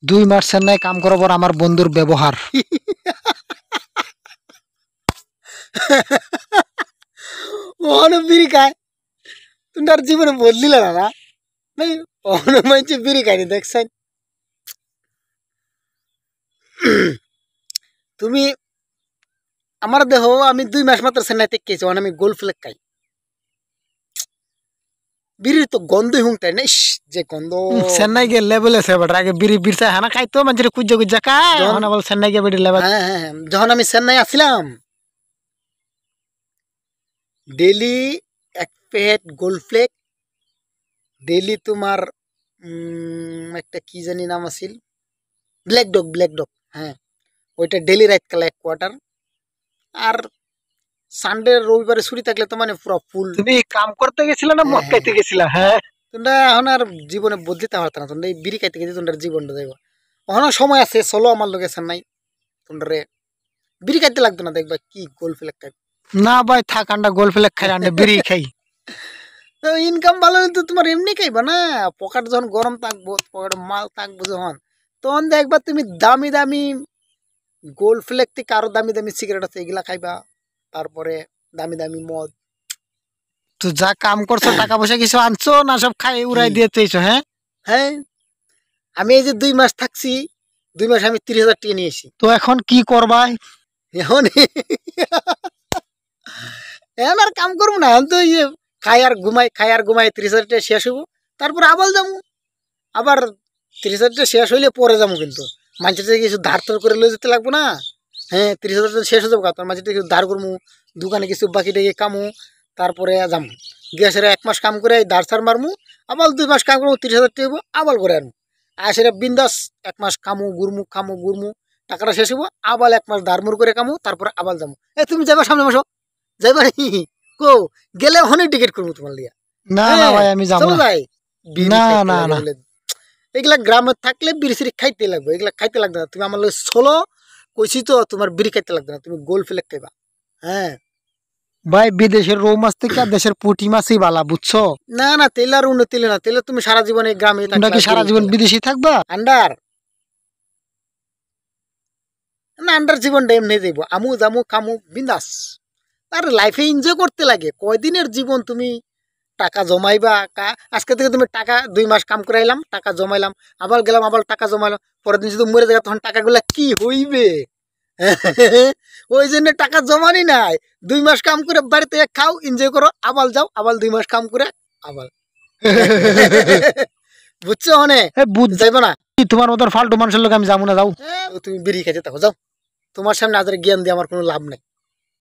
2 মাস চেন্নাই কাম করার পর আমার বন্ধুর ব্যবহার বিড়ি খায় তুমি আর জীবনে বদলিল না না নাই মানুষ বিড়ি খায়নি দেখছেন তুমি আমার দেহ আমি 2 মাস মাত্র চেন্নাইতে খেয়েছি আমি গোল ফ্লেক খাই বিড়ির তো গন্ধই হুংটাই না যে গন্ধ চেন্নাই গিয়ে লেভেল আছে বেটার আগে বিড়ি বিড়সা হানা খাইতো মানুষের কুজ্জা কুজ্জা খায় এখন বল চেন্নাই গিয়ে বিড়ি লেভেল হ্যাঁ যখন আমি চেন্নাই আসছিলাম ডেলি এক প্যাকেট গোল্ড ফ্লেক ডেলি তোমার একটা কি জানি নাম আছিল ব্ল্যাক ডগ হ্যাঁ ওইটা ডেলি রাইত কালা 1 কোয়ার্টার আর সানডে রবিবারে ছুটি থাকলে তো মানে পুরো ফুল তুমি কাম করতে গেছিলে না মদ খাইতে গেছিলা হ্যাঁ তোমরা এখন আর জীবনে বদলিতে পারত না তোমরা এই বিড়ি খাইতে গেছি তোমরা জীবনটা যাইব এখন সময় আছে চলো আমার লগে চেন্নাই তোমরা বিড়ি খাইতে লাগতো না দেখবা কি গোল ফ্লেক খাই না ভাই থাক আন্ডা গোল ফ্লেক খাই আন্ডা বিড়ি খাই ইনকাম ভালো কিন্তু তোমার এমনি খাইবা না পকেট যখন গরম থাকবো পকেট মাল থাকবো যখন তখন দেখবা তুমি দামি দামি গোল ফ্লেক থেকে আরো দামি দামি সিগারেট আছে এগুলা খাইবা তারপরে দামি দামি মদ তো যা কাম করছো টাকা পয়সা কিছু আনছো না সব খাই উড়াই দিয়ে চাইছো হ্যাঁ হ্যাঁ আমি এই যে 2 মাস থাকছি 2 মাস আমি 30,000 টাকা নিয়েছি তো এখন কি করবা এখন এখন আর কাম করবো না এখন তো ইয়ে খাই আর ঘুমাই 30,000 টাকা শেষ হবো তারপর আবার যাবো আবার 30,000 টাকা শেষ হইলে পরে যাবো কিন্তু মানুষের থেকে কিছু ধার তোর করে লয়ে যেতে লাগবো না হ্যাঁ 30,000 টাকা শেষ হয়ে যাবো তোর মানুষের কিছু ধার করবো দোকানে কিছু বাকি ডেকে কামু তারপরে যাবো গ্যাসের 1 মাস কাম করে ধার সার মারমু আবার 2 মাস কাম করবো 30,000 টাকা আবার করে আনবো আর সেটা বিন্দাস 1 মাস খামু ঘুরমু টাকাটা শেষ হবো আবার 1 মাস ধারমুর করে কামু তারপরে আবার যাবো তুমি যাবা সামনে মাসো যাইবা কো গেলে ওখানে টিকিট করবো তোমার লিয়া না না ভাই আমি যাবো না না না না এগুলা গ্রামে থাকলে বিড়ি সিড়ি খাইতে লাগবে এগুলা খাইতে লাগবে না তুমি আমার লোক চলো কইছি তো তোমার বিড়ি খাইতে লাগবে না তুমি গোল ফ্লেক খাইবা হ্যাঁ ভাই বিদেশের রৌ মাছ থেকে দেশের পুঁটি মাছই বালা বুঝছো না না তেল আর উন্নত তেলে না তেলে তুমি সারা জীবন এই গ্রামে তোমরা কি সারা জীবন বিদেশি থাকবা আন্ডার না আন্ডার জীবনটা এমনি যাইব আমু জামু খামু বিন্দাস আর লাইফে এনজয় করতে লাগে কয়দিনের জীবন তুমি টাকা জমাইবা আজকে থেকে তুমি টাকা 2 মাস কাম করাইলাম টাকা জমাইলাম আবার গেলাম আবার টাকা জমাইলাম পরের দিন যদি মরে যায় তখন টাকাগুলা কি হইবে ওই জন্য টাকা জমানি নাই 2 মাস কাম করে বাড়িতে খাও এনজয় করো আবার যাও আবার 2 মাস কাম করে আবার বুঝছো অনে যাইবো না তোমার মতন ফালতু মানুষের লোক আমি যাবো না যাও তুমি বিড়ি খাইতে থাকো যাও তোমার সামনে আজ জ্ঞান দিয়ে আমার কোনো লাভ নাই